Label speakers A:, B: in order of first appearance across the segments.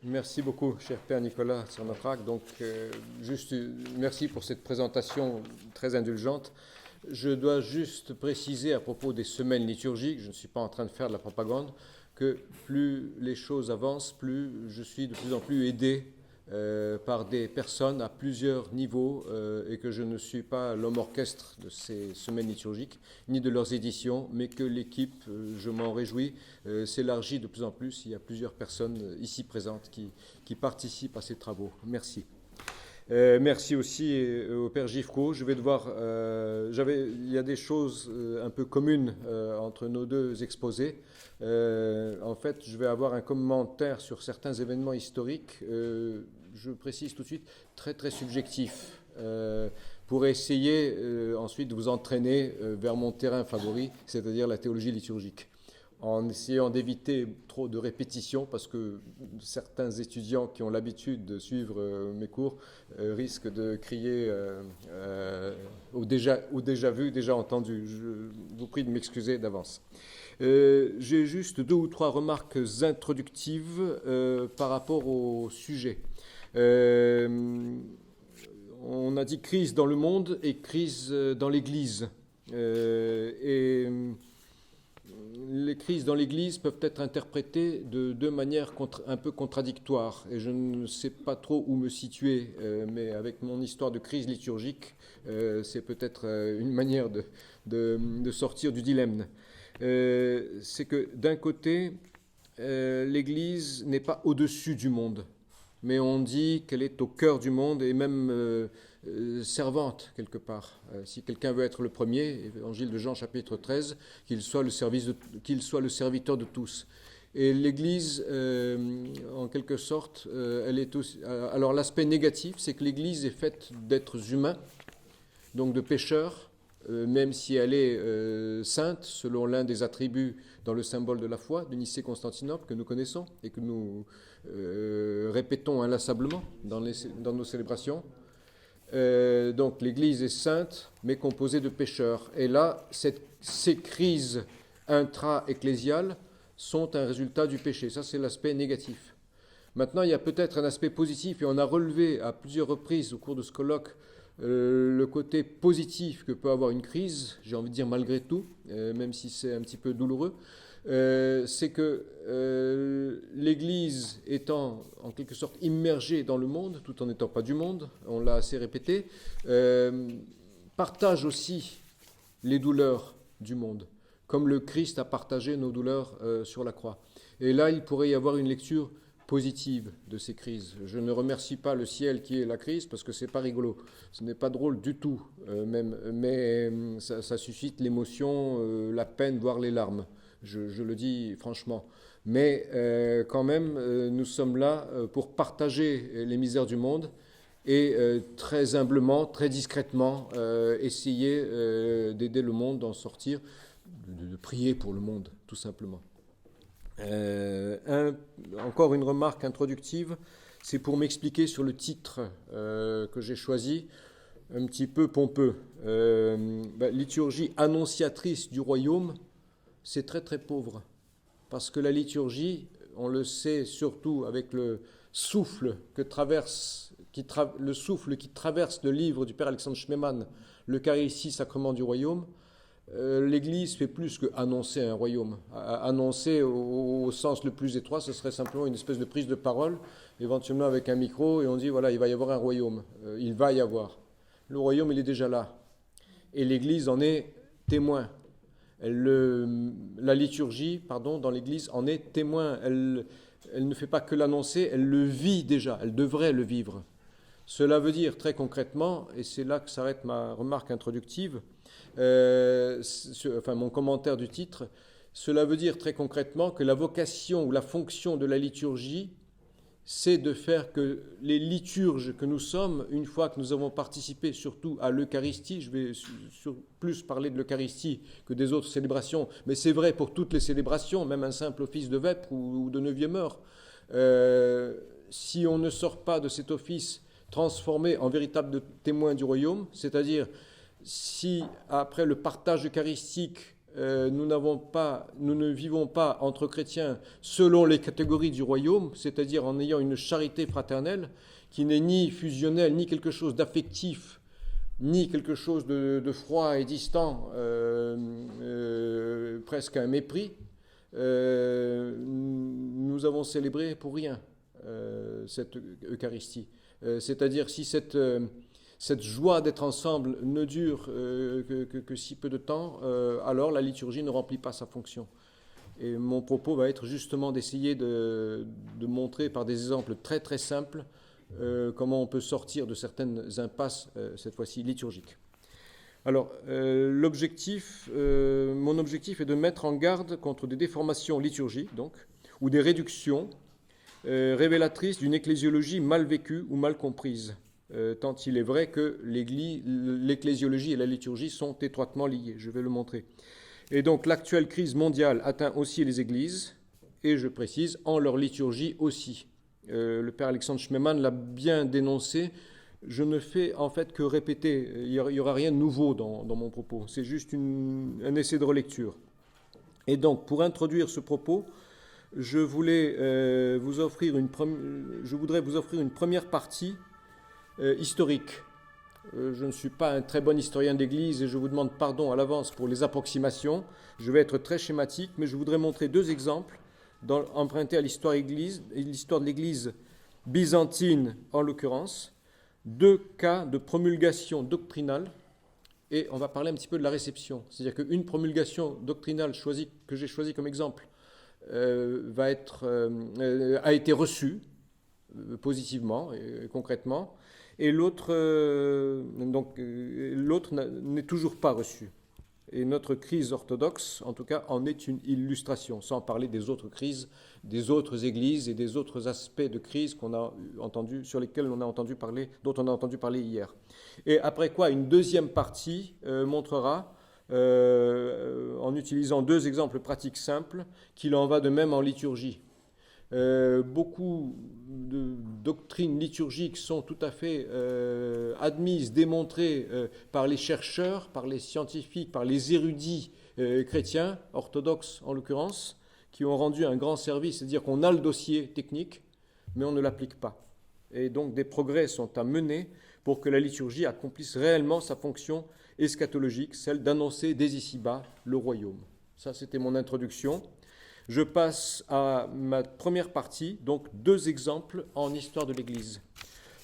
A: Merci beaucoup, cher Père Nicolas Tsarnaprac. Donc, juste merci pour cette présentation très indulgente. Je dois juste préciser à propos des semaines liturgiques, je ne suis pas en train de faire de la propagande, que plus les choses avancent, plus je suis de plus en plus aidé par des personnes à plusieurs niveaux et que je ne suis pas l'homme orchestre de ces semaines liturgiques, ni de leurs éditions, mais que l'équipe, je m'en réjouis, s'élargit de plus en plus. Il y a plusieurs personnes ici présentes qui participent à ces travaux. Merci. Merci aussi au Père Gifco. Je vais devoir. Il y a des choses un peu communes entre nos deux exposés. En fait, je vais avoir un commentaire sur certains événements historiques. Je précise tout de suite, très très subjectif, pour essayer ensuite de vous entraîner vers mon terrain favori, c'est-à-dire la théologie liturgique, en essayant d'éviter trop de répétitions, parce que certains étudiants qui ont l'habitude de suivre mes cours risquent de crier au déjà vu, déjà entendu. Je vous prie de m'excuser d'avance. J'ai juste 2 ou 3 remarques introductives par rapport au sujet. On a dit crise dans le monde et crise dans l'Église. Et les crises dans l'Église peuvent être interprétées de 2 manières un peu contradictoires. Et je ne sais pas trop où me situer, mais avec mon histoire de crise liturgique, c'est peut-être une manière de sortir du dilemme. C'est que d'un côté, l'Église n'est pas au-dessus du monde, mais on dit qu'elle est au cœur du monde et même servante quelque part. Si quelqu'un veut être le premier, Évangile de Jean chapitre 13, qu'il soit le serviteur de tous. Et l'Église, en quelque sorte, elle est aussi. Alors l'aspect négatif, c'est que l'Église est faite d'êtres humains, donc de pécheurs, même si elle est sainte, selon l'un des attributs dans le symbole de la foi de Nicée-Constantinople que nous connaissons et que nous répétons inlassablement dans nos célébrations. Donc l'Église est sainte, mais composée de pécheurs. Et là, ces crises intra-ecclésiales sont un résultat du péché. Ça, c'est l'aspect négatif. Maintenant, il y a peut-être un aspect positif, et on a relevé à plusieurs reprises au cours de ce colloque le côté positif que peut avoir une crise, j'ai envie de dire malgré tout, même si c'est un petit peu douloureux, c'est que l'Église étant en quelque sorte immergée dans le monde, tout en n'étant pas du monde, on l'a assez répété, partage aussi les douleurs du monde, comme le Christ a partagé nos douleurs sur la croix. Et là, il pourrait y avoir une lecture positive de ces crises. Je ne remercie pas le ciel qui est la crise parce que c'est pas rigolo. Ce n'est pas drôle du tout, même, mais ça suscite l'émotion, la peine, voire les larmes. Je le dis franchement. Mais quand même, nous sommes là pour partager les misères du monde et très humblement, très discrètement, essayer d'aider le monde d'en sortir, de prier pour le monde, tout simplement. Encore une remarque introductive, c'est pour m'expliquer sur le titre que j'ai choisi, un petit peu pompeux. Liturgie annonciatrice du royaume, c'est très très pauvre. Parce que la liturgie, on le sait surtout avec le souffle qui traverse le livre du Père Alexandre Schmemann, l'Eucharistie, sacrement du royaume. L'Église fait plus que annoncer un royaume. Annoncer au sens le plus étroit, ce serait simplement une espèce de prise de parole, éventuellement avec un micro, et on dit voilà, il va y avoir un royaume. Il va y avoir. Le royaume, il est déjà là. Et l'Église en est témoin. La liturgie, dans l'Église en est témoin. Elle ne fait pas que l'annoncer, elle le vit déjà. Elle devrait le vivre. Cela veut dire très concrètement, et c'est là que s'arrête ma remarque introductive, mon commentaire du titre, cela veut dire très concrètement que la vocation ou la fonction de la liturgie, c'est de faire que les liturges que nous sommes, une fois que nous avons participé surtout à l'Eucharistie, je vais plus parler de l'Eucharistie que des autres célébrations, mais c'est vrai pour toutes les célébrations, même un simple office de vêpres ou de neuvième heure. Si on ne sort pas de cet office transformé en véritable témoin du royaume, c'est-à-dire si après le partage eucharistique, nous ne vivons pas entre chrétiens selon les catégories du royaume, c'est-à-dire en ayant une charité fraternelle qui n'est ni fusionnelle, ni quelque chose d'affectif, ni quelque chose de froid et distant, presque un mépris. Nous avons célébré pour rien cette Eucharistie. C'est-à-dire si cette joie d'être ensemble ne dure que si peu de temps, alors la liturgie ne remplit pas sa fonction. Et mon propos va être justement d'essayer de montrer par des exemples très très simples comment on peut sortir de certaines impasses, cette fois-ci liturgiques. Alors, mon objectif est de mettre en garde contre des déformations liturgiques, donc, ou des réductions révélatrices d'une ecclésiologie mal vécue ou mal comprise, tant il est vrai que l'ecclésiologie et la liturgie sont étroitement liées, je vais le montrer. Et donc, l'actuelle crise mondiale atteint aussi les églises, et je précise, en leur liturgie aussi. Le père Alexandre Schmemann l'a bien dénoncé. Je ne fais en fait que répéter, il n'y aura rien de nouveau dans mon propos, c'est juste un essai de relecture. Et donc, pour introduire ce propos, je voudrais vous offrir une première partie historique. Je ne suis pas un très bon historien d'Église et je vous demande pardon à l'avance pour les approximations. Je vais être très schématique, mais je voudrais montrer deux exemples empruntés à l'histoire de l'Église byzantine en l'occurrence, deux cas de promulgation doctrinale, et on va parler un petit peu de la réception. C'est-à-dire qu'une promulgation doctrinale que j'ai choisie comme exemple a été reçue positivement et concrètement, et l'autre n'est toujours pas reçue. Et notre crise orthodoxe, en tout cas, en est une illustration, sans parler des autres crises, des autres églises et des autres aspects de crise dont on a entendu parler hier. Et après quoi, une deuxième partie montrera, en utilisant deux exemples pratiques simples, qu'il en va de même en liturgie. Beaucoup de doctrines liturgiques sont tout à fait admises, démontrées par les chercheurs, par les scientifiques, par les érudits chrétiens, orthodoxes en l'occurrence, qui ont rendu un grand service, c'est-à-dire qu'on a le dossier technique, mais on ne l'applique pas. Et donc des progrès sont à mener pour que la liturgie accomplisse réellement sa fonction eschatologique, celle d'annoncer dès ici-bas le royaume. Ça, c'était mon introduction. Je passe à ma première partie, donc deux exemples en histoire de l'Église.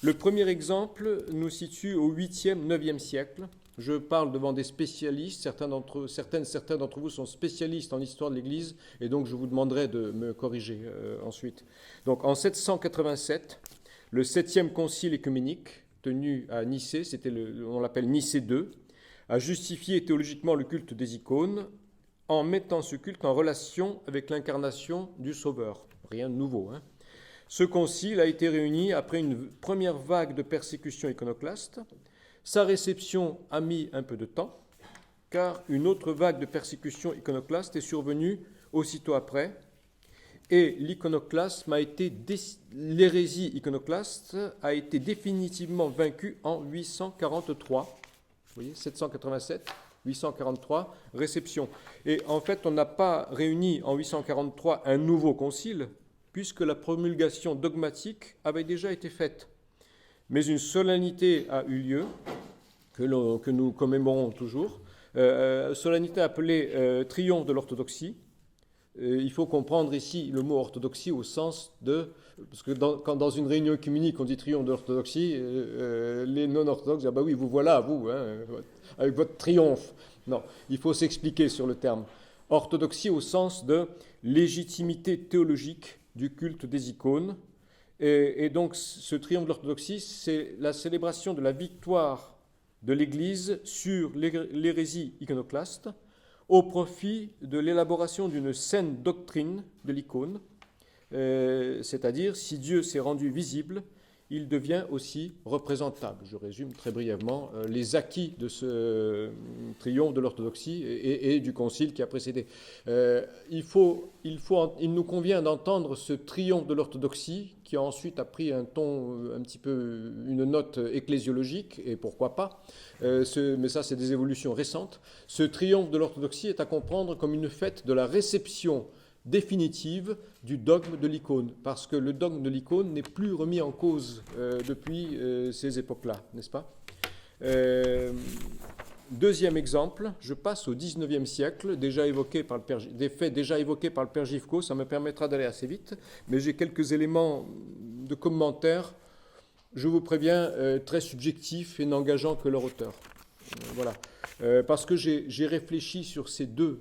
A: Le premier exemple nous situe au 8e, 9e siècle. Je parle devant des spécialistes, certains d'entre vous sont spécialistes en histoire de l'Église, et donc je vous demanderai de me corriger ensuite. Donc en 787, le 7e concile œcuménique, tenu à Nicée, on l'appelle Nicée II, a justifié théologiquement le culte des icônes, en mettant ce culte en relation avec l'incarnation du Sauveur. Rien de nouveau. Ce concile a été réuni après une première vague de persécutions iconoclastes. Sa réception a mis un peu de temps, car une autre vague de persécutions iconoclastes est survenue aussitôt après, et l'hérésie iconoclaste a été définitivement vaincue en 843. Vous voyez, 787. 843, réception. Et en fait, on n'a pas réuni en 843 un nouveau concile, puisque la promulgation dogmatique avait déjà été faite. Mais une solennité a eu lieu, que nous commémorons toujours, solennité appelée triomphe de l'orthodoxie. Il faut comprendre ici le mot orthodoxie au sens de... Parce que quand dans une réunion œcuménique on dit triomphe de l'orthodoxie, les non-orthodoxes disent « Ah bah oui, vous voilà, vous, avec votre triomphe ». Non, il faut s'expliquer sur le terme. Orthodoxie au sens de légitimité théologique du culte des icônes. Et donc ce triomphe de l'orthodoxie, c'est la célébration de la victoire de l'Église sur l'hérésie iconoclaste, au profit de l'élaboration d'une saine doctrine de l'icône, c'est-à-dire si Dieu s'est rendu visible, il devient aussi représentable. Je résume très brièvement les acquis de ce triomphe de l'orthodoxie et du concile qui a précédé. Il nous convient d'entendre ce triomphe de l'orthodoxie qui ensuite a pris un ton un petit peu, une note ecclésiologique, et pourquoi pas, mais ça c'est des évolutions récentes. Ce triomphe de l'orthodoxie est à comprendre comme une fête de la réception définitive du dogme de l'icône, parce que le dogme de l'icône n'est plus remis en cause depuis ces époques-là, n'est-ce pas? Deuxième exemple, je passe au XIXe siècle, des faits déjà évoqués par le père Gifco, ça me permettra d'aller assez vite, mais j'ai quelques éléments de commentaires, je vous préviens, très subjectifs et n'engageant que leur auteur. Voilà. Parce que j'ai réfléchi sur ces deux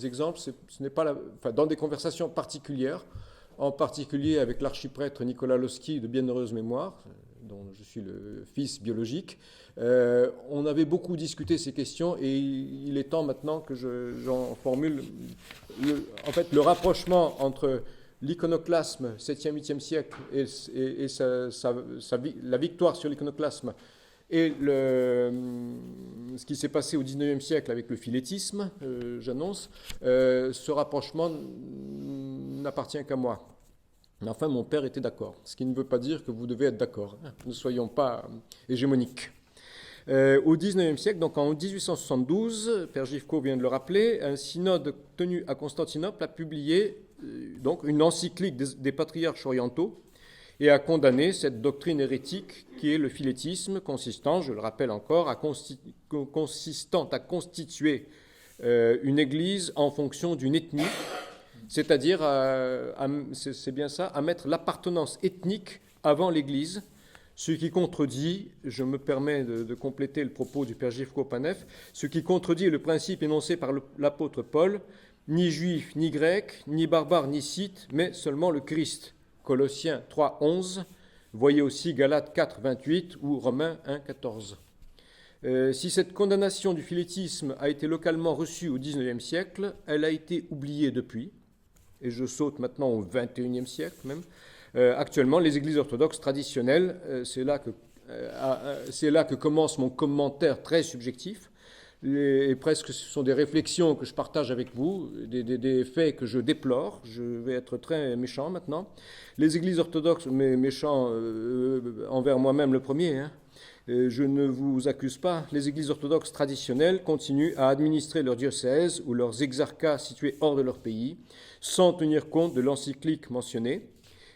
A: exemples, ce n'est pas dans des conversations particulières, en particulier avec l'archiprêtre Nicolas Losky de bienheureuse mémoire, dont je suis le fils biologique. On avait beaucoup discuté ces questions et il est temps maintenant que j'en formule le rapprochement entre l'iconoclasme 7e, 8e siècle et la victoire sur l'iconoclasme et ce qui s'est passé au XIXe siècle avec le philétisme, j'annonce, ce rapprochement n'appartient qu'à moi. Mais enfin, mon père était d'accord, ce qui ne veut pas dire que vous devez être d'accord. Ne soyons pas hégémoniques. Au XIXe siècle, donc en 1872, Père Gifco vient de le rappeler, un synode tenu à Constantinople a publié donc une encyclique des patriarches orientaux, et a condamné cette doctrine hérétique qui est le philétisme, consistant, je le rappelle encore, à constituer une église en fonction d'une ethnie, c'est-à-dire, c'est bien ça, à mettre l'appartenance ethnique avant l'église, ce qui contredit, je me permets de compléter le propos du père Gifco Panef, ce qui contredit le principe énoncé par l'apôtre Paul, ni juif, ni grec, ni barbare, ni scythe, mais seulement le Christ. Colossiens 3, 11, voyez aussi Galates 4, 28 ou Romains 1, 14. Si cette condamnation du philétisme a été localement reçue au XIXe siècle, elle a été oubliée depuis, et je saute maintenant au XXIe siècle même. Actuellement, les églises orthodoxes traditionnelles, c'est là que commence mon commentaire très subjectif, et presque ce sont des réflexions que je partage avec vous, des faits que je déplore. Je vais être très méchant maintenant. Les églises orthodoxes, mais méchant envers moi-même le premier, je ne vous accuse pas. Les églises orthodoxes traditionnelles continuent à administrer leurs diocèses ou leurs exarchats situés hors de leur pays, sans tenir compte de l'encyclique mentionnée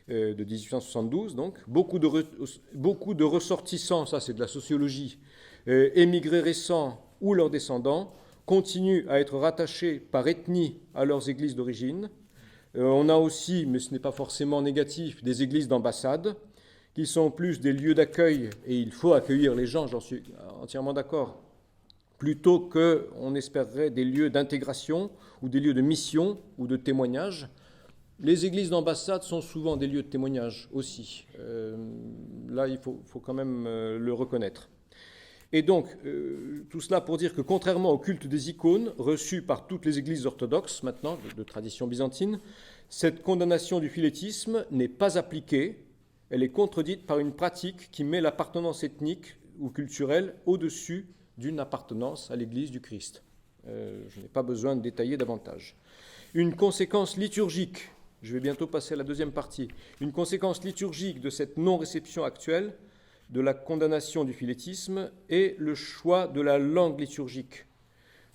A: de 1872. Donc, beaucoup de ressortissants, ça c'est de la sociologie, émigrés récents ou leurs descendants continuent à être rattachés par ethnie à leurs églises d'origine. On a aussi, mais ce n'est pas forcément négatif, des églises d'ambassade qui sont plus des lieux d'accueil, et il faut accueillir les gens, j'en suis entièrement d'accord, plutôt qu'on espérerait des lieux d'intégration ou des lieux de mission ou de témoignage. Les églises d'ambassade sont souvent des lieux de témoignage aussi. Là, il faut quand même le reconnaître. Et donc, tout cela pour dire que contrairement au culte des icônes, reçu par toutes les églises orthodoxes, maintenant, de tradition byzantine, cette condamnation du philétisme n'est pas appliquée, elle est contredite par une pratique qui met l'appartenance ethnique ou culturelle au-dessus d'une appartenance à l'Église du Christ. Je n'ai pas besoin de détailler davantage. Une conséquence liturgique, je vais bientôt passer à la deuxième partie, une conséquence liturgique de cette non-réception actuelle de la condamnation du philétisme est le choix de la langue liturgique.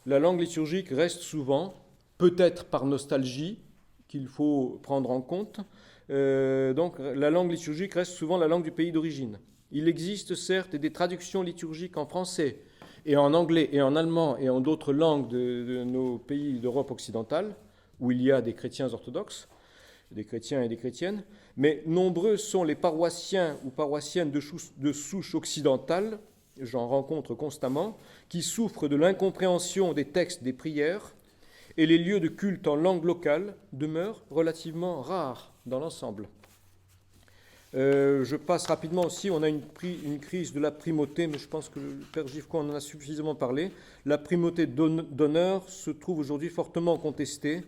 A: La langue liturgique reste souvent, peut-être par nostalgie, qu'il faut prendre en compte, donc la langue liturgique reste souvent la langue du pays d'origine. Il existe certes des traductions liturgiques en français et en anglais et en allemand et en d'autres langues de nos pays d'Europe occidentale, où il y a des chrétiens orthodoxes, des chrétiens et des chrétiennes, mais nombreux sont les paroissiens ou paroissiennes de souche occidentale, j'en rencontre constamment, qui souffrent de l'incompréhension des textes des prières, et les lieux de culte en langue locale demeurent relativement rares dans l'ensemble. Je passe rapidement aussi, on a une crise de la primauté, mais je pense que le père Gifco en a suffisamment parlé. La primauté d'honneur se trouve aujourd'hui fortement contestée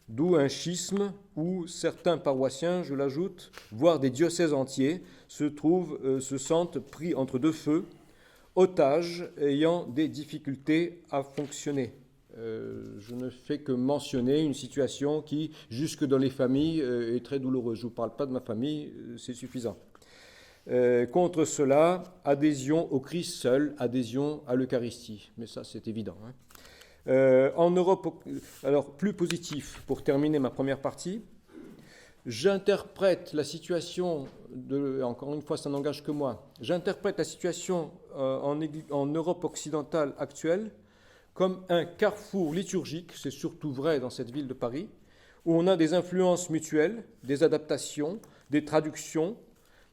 A: d'où un schisme où certains paroissiens, je l'ajoute, voire des diocèses entiers, se sentent pris entre deux feux, otages ayant des difficultés à fonctionner. Je ne fais que mentionner une situation qui, jusque dans les familles, est très douloureuse. Je ne vous parle pas de ma famille, c'est suffisant. Contre cela, adhésion au Christ seul, adhésion à l'Eucharistie. Mais ça, c'est évident. En Europe, alors plus positif, pour terminer ma première partie, j'interprète la situation, encore une fois, ça n'engage que moi, j'interprète la situation en Europe occidentale actuelle comme un carrefour liturgique, c'est surtout vrai dans cette ville de Paris, où on a des influences mutuelles, des adaptations, des traductions,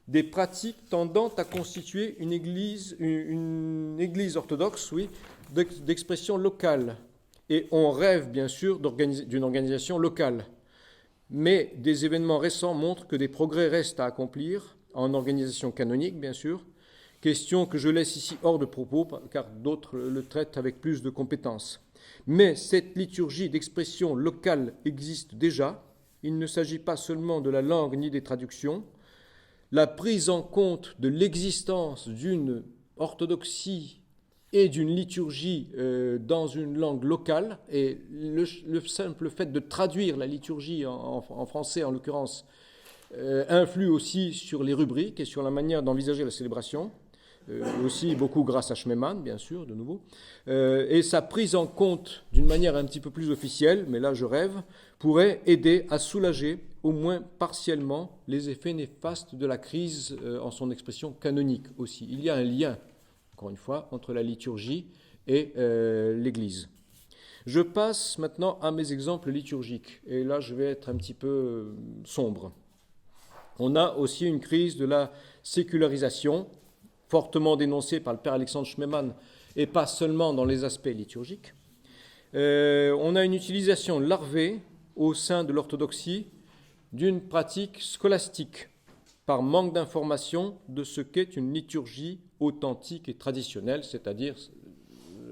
A: des pratiques tendant à constituer une église orthodoxe, oui, d'expression locale. Et on rêve bien sûr d'une organisation locale. Mais des événements récents montrent que des progrès restent à accomplir, en organisation canonique bien sûr, question que je laisse ici hors de propos, car d'autres le traitent avec plus de compétences. Mais cette liturgie d'expression locale existe déjà. Il ne s'agit pas seulement de la langue ni des traductions. La prise en compte de l'existence d'une orthodoxie et d'une liturgie dans une langue locale, et le simple fait de traduire la liturgie en français en l'occurrence, influe aussi sur les rubriques et sur la manière d'envisager la célébration. Aussi beaucoup grâce à Schmemann, bien sûr, de nouveau, et sa prise en compte d'une manière un petit peu plus officielle, mais là je rêve, pourrait aider à soulager, au moins partiellement, les effets néfastes de la crise en son expression canonique aussi. Il y a un lien, encore une fois, entre la liturgie et l'Église. Je passe maintenant à mes exemples liturgiques, et là je vais être un petit peu sombre. On a aussi une crise de la sécularisation, fortement dénoncé par le père Alexandre Schmemann, et pas seulement dans les aspects liturgiques. On a une utilisation larvée au sein de l'orthodoxie d'une pratique scolastique, par manque d'information de ce qu'est une liturgie authentique et traditionnelle, c'est-à-dire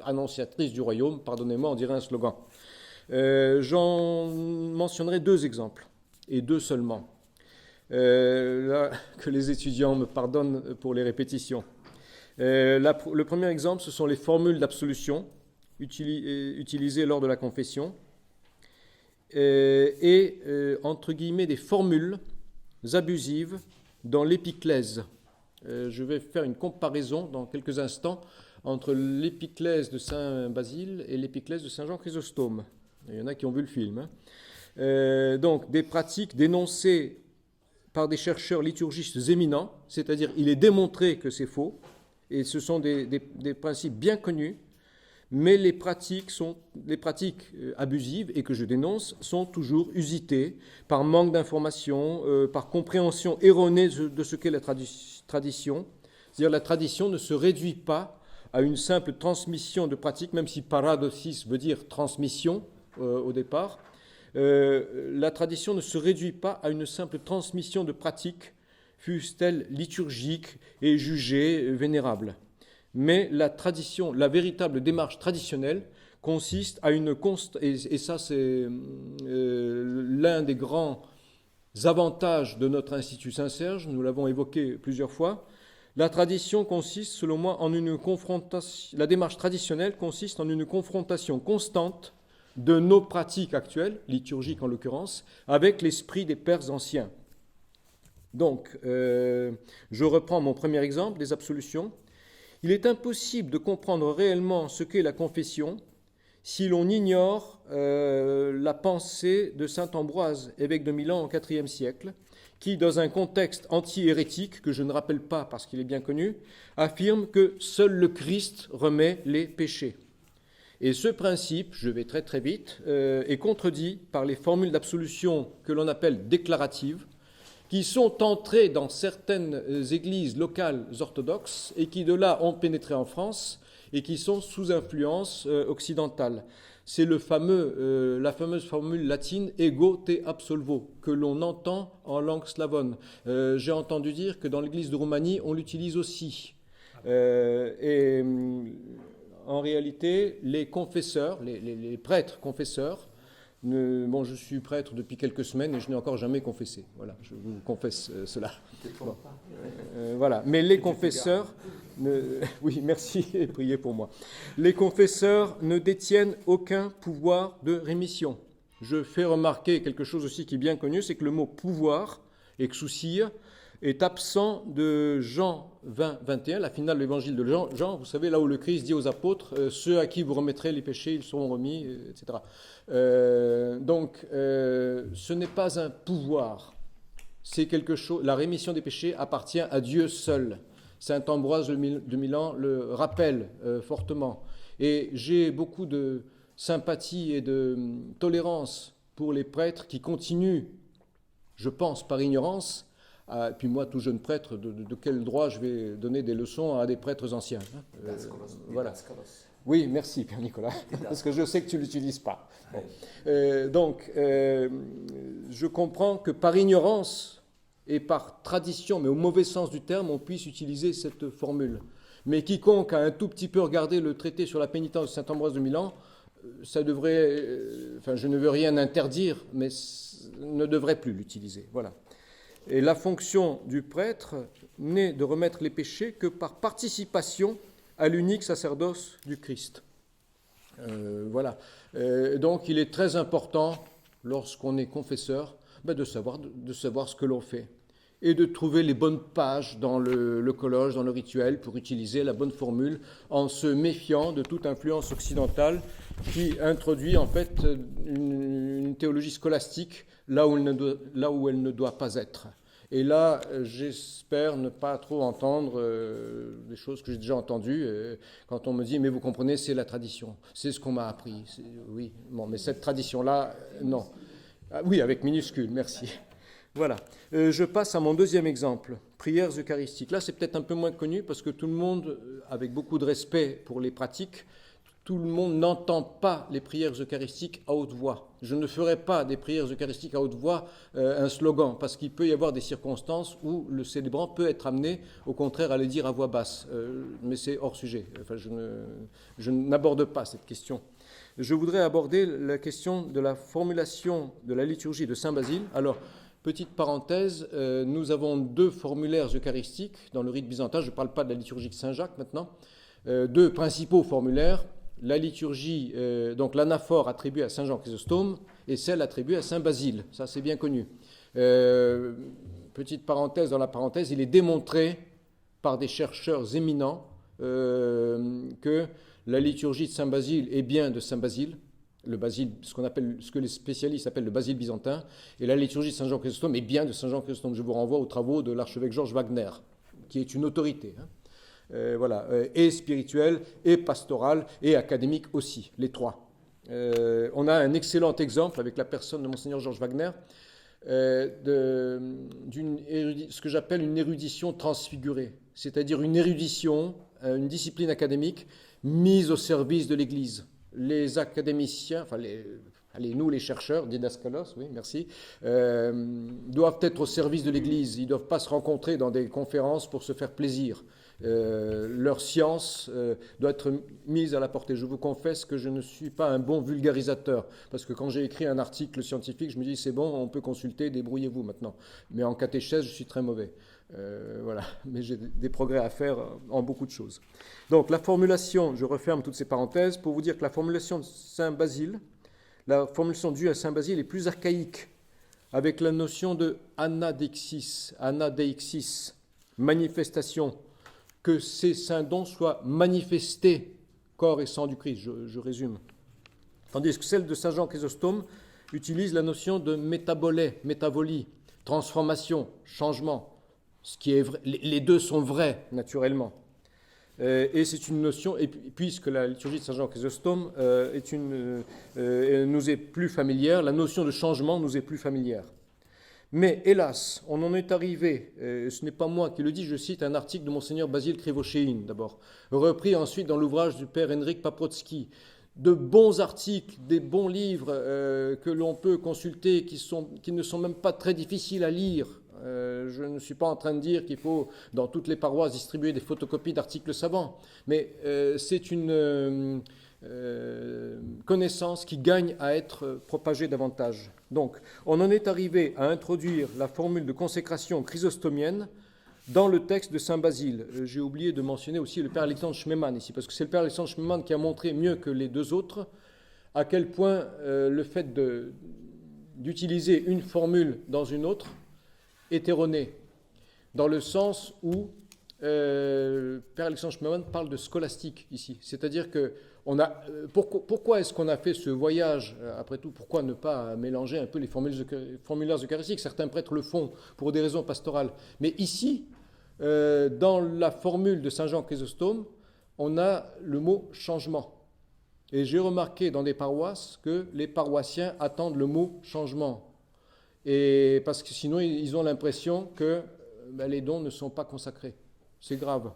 A: annonciatrice du royaume, pardonnez-moi, on dirait un slogan. J'en mentionnerai deux exemples, et deux seulement. Là, que les étudiants me pardonnent pour les répétitions. Le premier exemple, ce sont les formules d'absolution utilisées lors de la confession et entre guillemets, des formules abusives dans l'épiclèse. Je vais faire une comparaison dans quelques instants entre l'épiclèse de Saint Basile et l'épiclèse de Saint Jean Chrysostome. Il y en a qui ont vu le film. Donc, des pratiques dénoncées par des chercheurs liturgistes éminents, c'est-à-dire il est démontré que c'est faux, et ce sont des principes bien connus, mais les pratiques abusives, et que je dénonce, sont toujours usitées par manque d'information, par compréhension erronée de ce qu'est la tradition. C'est-à-dire la tradition ne se réduit pas à une simple transmission de pratiques, même si paradoxis veut dire transmission au départ. La tradition ne se réduit pas à une simple transmission de pratiques, fussent-elles liturgiques et jugées vénérables. Mais la tradition, la véritable démarche traditionnelle consiste à une et ça c'est l'un des grands avantages de notre Institut Saint-Serge, nous l'avons évoqué plusieurs fois. La tradition consiste, selon moi, en une confrontation. La démarche traditionnelle consiste en une confrontation constante de nos pratiques actuelles, liturgiques en l'occurrence, avec l'esprit des pères anciens. Donc, je reprends mon premier exemple, les absolutions. Il est impossible de comprendre réellement ce qu'est la confession si l'on ignore la pensée de saint Ambroise, évêque de Milan au IVe siècle, qui, dans un contexte anti-hérétique, que je ne rappelle pas parce qu'il est bien connu, affirme que seul le Christ remet les péchés. Et ce principe, je vais très très vite, est contredit par les formules d'absolution que l'on appelle déclaratives, qui sont entrées dans certaines églises locales orthodoxes et qui de là ont pénétré en France et qui sont sous influence occidentale. C'est la fameuse formule latine « ego te absolvo » que l'on entend en langue slavonne. J'ai entendu dire que dans l'église de Roumanie, on l'utilise aussi. En réalité, les confesseurs, les prêtres confesseurs, Bon, je suis prêtre depuis quelques semaines et je n'ai encore jamais confessé. Voilà, je vous confesse cela. Bon. Voilà. Mais les confesseurs, oui, merci et priez pour moi. Les confesseurs ne détiennent aucun pouvoir de rémission. Je fais remarquer quelque chose aussi qui est bien connu, c'est que le mot pouvoir, exousia, est absent de Jean 20, 21, la finale de l'évangile de Jean, vous savez, là où le Christ dit aux apôtres, ceux à qui vous remettrez les péchés, ils seront remis, etc. Donc, ce n'est pas un pouvoir, c'est quelque chose, la rémission des péchés appartient à Dieu seul. Saint Ambroise de Milan le rappelle fortement. Et j'ai beaucoup de sympathie et de tolérance pour les prêtres qui continuent, je pense, par ignorance. Puis moi, tout jeune prêtre, de quel droit je vais donner des leçons à des prêtres anciens, hein, voilà. Oui, merci Pierre Nicolas, parce que je sais que tu ne l'utilises pas. Bon. Je comprends que par ignorance et par tradition, mais au mauvais sens du terme, on puisse utiliser cette formule. Mais quiconque a un tout petit peu regardé le traité sur la pénitence de saint Ambroise de Milan, ça devrait, je ne veux rien interdire, mais ne devrait plus l'utiliser. Voilà. Et la fonction du prêtre n'est de remettre les péchés que par participation à l'unique sacerdoce du Christ. Voilà. Donc il est très important, lorsqu'on est confesseur, de savoir ce que l'on fait et de trouver les bonnes pages dans le colloge, dans le rituel, pour utiliser la bonne formule, en se méfiant de toute influence occidentale qui introduit en fait une théologie scolastique là où elle ne doit pas être. Et là, j'espère ne pas trop entendre des choses que j'ai déjà entendues, quand on me dit « mais vous comprenez, c'est la tradition, c'est ce qu'on m'a appris ». Oui, bon, mais cette tradition-là, non. Ah, oui, avec minuscule, merci. Voilà. Je passe à mon deuxième exemple, prières eucharistiques. Là, c'est peut-être un peu moins connu parce que tout le monde, avec beaucoup de respect pour les pratiques, tout le monde n'entend pas les prières eucharistiques à haute voix. Je ne ferai pas des prières eucharistiques à haute voix un slogan, parce qu'il peut y avoir des circonstances où le célébrant peut être amené, au contraire, à les dire à voix basse. Mais c'est hors sujet. Enfin, je n'aborde pas cette question. Je voudrais aborder la question de la formulation de la liturgie de Saint Basile. Alors, petite parenthèse, nous avons 2 formulaires eucharistiques dans le rite byzantin. Je ne parle pas de la liturgie de Saint-Jacques maintenant. 2 principaux formulaires. La liturgie, donc l'anaphore attribuée à Saint Jean Chrysostome et celle attribuée à Saint Basile. Ça, c'est bien connu. Petite parenthèse dans la parenthèse, il est démontré par des chercheurs éminents que la liturgie de Saint Basile est bien de Saint Basile, le Basile, ce que les spécialistes appellent le Basile byzantin, et la liturgie de Saint Jean Chrysostome est bien de Saint Jean Chrysostome. Je vous renvoie aux travaux de l'archevêque Georges Wagner, qui est une autorité, hein. Voilà, et spirituel, et pastoral, et académique aussi, les 3. On a un excellent exemple avec la personne de Monseigneur Georges Wagner, ce que j'appelle une érudition transfigurée, c'est-à-dire une érudition, une discipline académique mise au service de l'Église. Les académiciens, nous les chercheurs, didascalos, oui, merci, doivent être au service de l'Église. Ils ne doivent pas se rencontrer dans des conférences pour se faire plaisir. Leur science doit être mise à la portée. Je vous confesse que je ne suis pas un bon vulgarisateur, parce que quand j'ai écrit un article scientifique, je me dis c'est bon, on peut consulter, débrouillez-vous maintenant. Mais en catéchèse, je suis très mauvais. Voilà, mais j'ai des progrès à faire en beaucoup de choses. Donc la formulation, je referme toutes ces parenthèses pour vous dire que la formulation de Saint Basile, la formulation due à Saint Basile est plus archaïque, avec la notion de anadeixis, manifestation, que ces saints dons soient manifestés, corps et sang du Christ, je résume. Tandis que celle de Saint Jean Chrysostome utilise la notion de métavolie, transformation, changement, ce qui est vrai. Les 2 sont vrais, naturellement. Et c'est une notion, et puisque la liturgie de Saint Jean Chrysostome nous est plus familière, la notion de changement nous est plus familière. Mais hélas, on en est arrivé, ce n'est pas moi qui le dis, je cite un article de Monseigneur Basile Krivoshéine d'abord, repris ensuite dans l'ouvrage du père Henryk Paprocki, de bons articles, des bons livres que l'on peut consulter, qui ne sont même pas très difficiles à lire. Je ne suis pas en train de dire qu'il faut, dans toutes les paroisses, distribuer des photocopies d'articles savants, mais c'est une connaissance qui gagne à être propagée davantage. Donc, on en est arrivé à introduire la formule de consécration chrysostomienne dans le texte de Saint Basile. J'ai oublié de mentionner aussi le Père Alexandre Schmemann ici, parce que c'est le Père Alexandre Schmemann qui a montré mieux que les deux autres à quel point le fait d'utiliser une formule dans une autre est erroné, dans le sens où Père Alexandre Schmemann parle de scolastique ici. C'est-à-dire que pourquoi est-ce qu'on a fait ce voyage, après tout, pourquoi ne pas mélanger un peu les formulaires eucharistiques? Certains prêtres le font pour des raisons pastorales. Mais ici, dans la formule de Saint Jean Chrysostome, on a le mot changement. Et j'ai remarqué dans des paroisses que les paroissiens attendent le mot changement. Et parce que sinon, ils ont l'impression que les dons ne sont pas consacrés. C'est grave.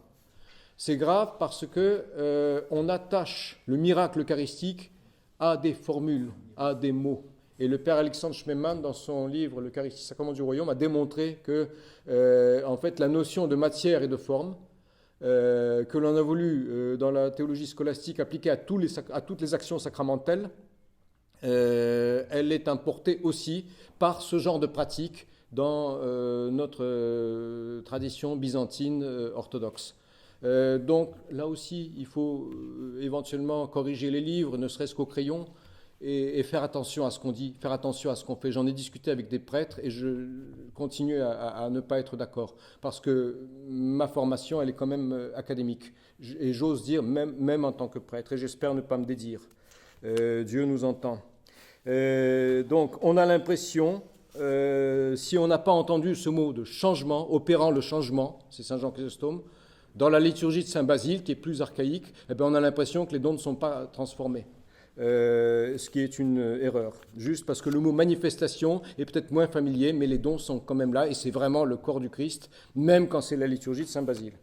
A: C'est grave parce que on attache le miracle eucharistique à des formules, à des mots. Et le Père Alexandre Schmemann, dans son livre L'Eucharistie, Sacrement du Royaume, a démontré que, en fait, la notion de matière et de forme, que l'on a voulu, dans la théologie scolastique, appliquer à toutes les actions sacramentelles, elle est importée aussi par ce genre de pratique dans notre tradition byzantine orthodoxe. Donc là aussi, il faut éventuellement corriger les livres, ne serait-ce qu'au crayon, et faire attention à ce qu'on dit, faire attention à ce qu'on fait. J'en ai discuté avec des prêtres et je continue à ne pas être d'accord, parce que ma formation, elle est quand même académique, et j'ose dire, même en tant que prêtre, et j'espère ne pas me dédire. Dieu nous entend. Donc on a l'impression, si on n'a pas entendu ce mot de changement, opérant le changement, c'est Saint Jean Chrysostome, dans la liturgie de Saint Basile, qui est plus archaïque, eh bien, on a l'impression que les dons ne sont pas transformés. Ce qui est une erreur. Juste parce que le mot manifestation est peut-être moins familier, mais les dons sont quand même là, et c'est vraiment le corps du Christ, même quand c'est la liturgie de Saint Basile.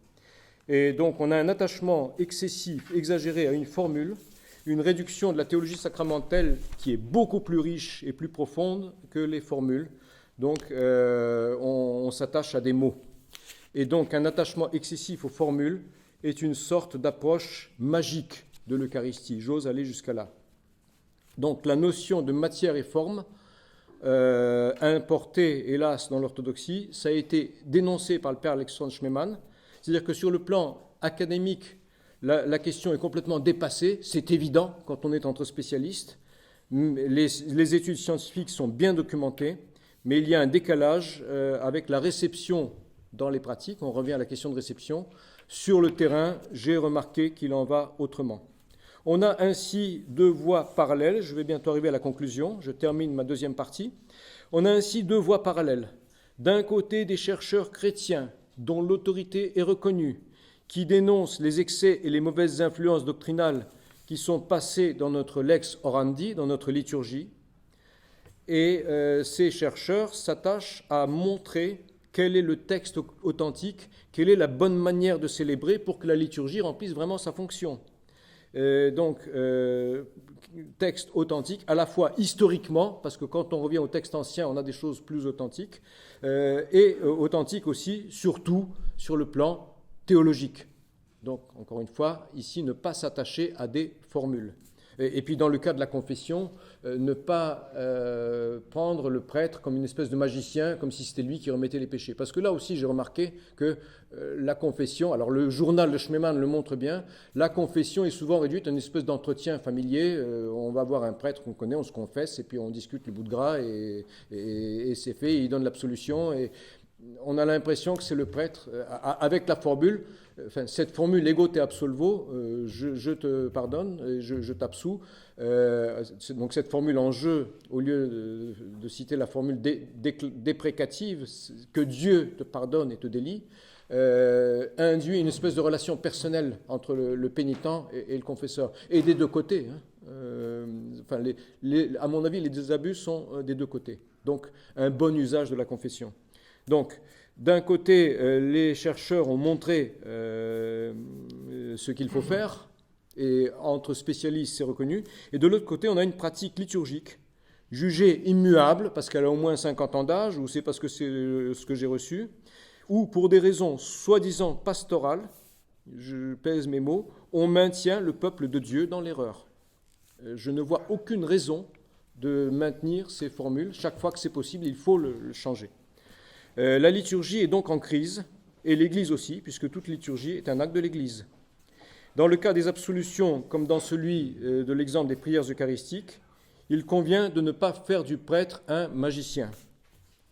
A: Et donc on a un attachement excessif, exagéré à une formule, une réduction de la théologie sacramentelle qui est beaucoup plus riche et plus profonde que les formules. Donc on s'attache à des mots. Et donc un attachement excessif aux formules est une sorte d'approche magique de l'Eucharistie. J'ose aller jusqu'à là. Donc la notion de matière et forme, importée hélas dans l'orthodoxie, ça a été dénoncé par le Père Alexandre Schmemann. C'est-à-dire que sur le plan académique, la question est complètement dépassée, c'est évident quand on est entre spécialistes. Les études scientifiques sont bien documentées, mais il y a un décalage avec la réception dans les pratiques. On revient à la question de réception. Sur le terrain, j'ai remarqué qu'il en va autrement. On a ainsi deux voies parallèles. Je vais bientôt arriver à la conclusion. Je termine ma deuxième partie. On a ainsi deux voies parallèles. D'un côté, des chercheurs chrétiens dont l'autorité est reconnue, qui dénoncent les excès et les mauvaises influences doctrinales qui sont passées dans notre lex orandi, dans notre liturgie. Et ces chercheurs s'attachent à montrer quel est le texte authentique, quelle est la bonne manière de célébrer pour que la liturgie remplisse vraiment sa fonction. Texte authentique, à la fois historiquement, parce que quand on revient au texte ancien, on a des choses plus authentiques, et authentique aussi, surtout sur le plan théologique. Donc, encore une fois, ici, ne pas s'attacher à des formules. Et puis, dans le cas de la confession, ne pas prendre le prêtre comme une espèce de magicien, comme si c'était lui qui remettait les péchés. Parce que là aussi, j'ai remarqué que la confession, alors le journal de Schmemann le montre bien, la confession est souvent réduite à une espèce d'entretien familier. On va voir un prêtre qu'on connaît, on se confesse, et puis on discute le bout de gras, et c'est fait, et il donne l'absolution. Et on a l'impression que c'est le prêtre, avec la formule, cette formule ego te absolvo, je te pardonne, je t'absous. Donc cette formule en jeu, au lieu de citer la formule déprécative, que Dieu te pardonne et te délie, induit une espèce de relation personnelle entre le pénitent et le confesseur, et des deux côtés. À mon avis, les deux abus sont des deux côtés. Donc un bon usage de la confession. Donc, d'un côté, les chercheurs ont montré ce qu'il faut faire, et entre spécialistes, c'est reconnu. Et de l'autre côté, on a une pratique liturgique, jugée immuable, parce qu'elle a au moins 50 ans d'âge, ou c'est parce que c'est ce que j'ai reçu, ou pour des raisons soi-disant pastorales, je pèse mes mots, on maintient le peuple de Dieu dans l'erreur. je ne vois aucune raison de maintenir ces formules. Chaque fois que c'est possible, il faut le changer. La liturgie est donc en crise, et l'Église aussi, puisque toute liturgie est un acte de l'Église. Dans le cas des absolutions, comme dans celui de l'exemple des prières eucharistiques, il convient de ne pas faire du prêtre un magicien.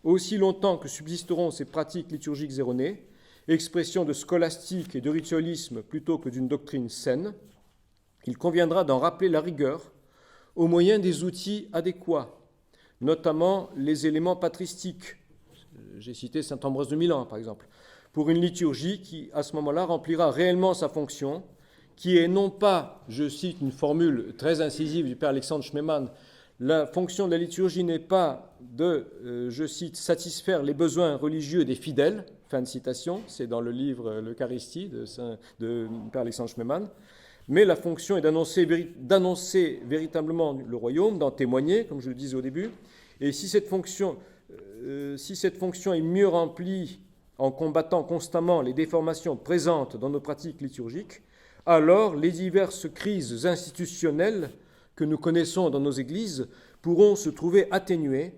A: Aussi longtemps que subsisteront ces pratiques liturgiques erronées, expression de scolastique et de ritualisme plutôt que d'une doctrine saine, il conviendra d'en rappeler la rigueur au moyen des outils adéquats, notamment les éléments patristiques. J'ai cité saint Ambroise de Milan, par exemple, pour une liturgie qui, à ce moment-là, remplira réellement sa fonction, qui est non pas, je cite une formule très incisive du père Alexandre Schmemann, la fonction de la liturgie n'est pas de, je cite, satisfaire les besoins religieux des fidèles, fin de citation, c'est dans le livre L'Eucharistie de père Alexandre Schmemann, mais la fonction est d'annoncer véritablement le royaume, d'en témoigner, comme je le disais au début, et si cette fonction est mieux remplie en combattant constamment les déformations présentes dans nos pratiques liturgiques, alors les diverses crises institutionnelles que nous connaissons dans nos églises pourront se trouver atténuées,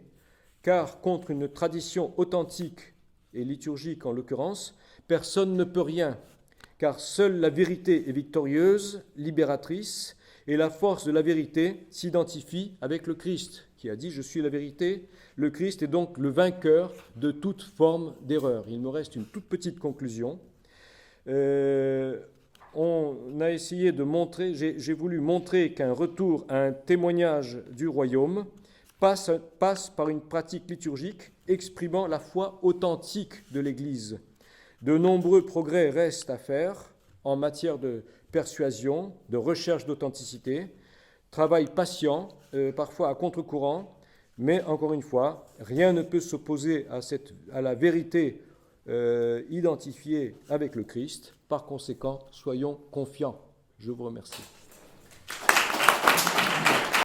A: car contre une tradition authentique et liturgique en l'occurrence, personne ne peut rien, car seule la vérité est victorieuse, libératrice, et la force de la vérité s'identifie avec le Christ, qui a dit « Je suis la vérité ». Le Christ est donc le vainqueur de toute forme d'erreur. Il me reste une toute petite conclusion. On a essayé de montrer, j'ai voulu montrer qu'un retour à un témoignage du royaume passe par une pratique liturgique exprimant la foi authentique de l'Église. De nombreux progrès restent à faire en matière de persuasion, de recherche d'authenticité, travail patient, parfois à contre-courant, mais encore une fois, rien ne peut s'opposer à la vérité identifiée avec le Christ. Par conséquent, soyons confiants. Je vous remercie.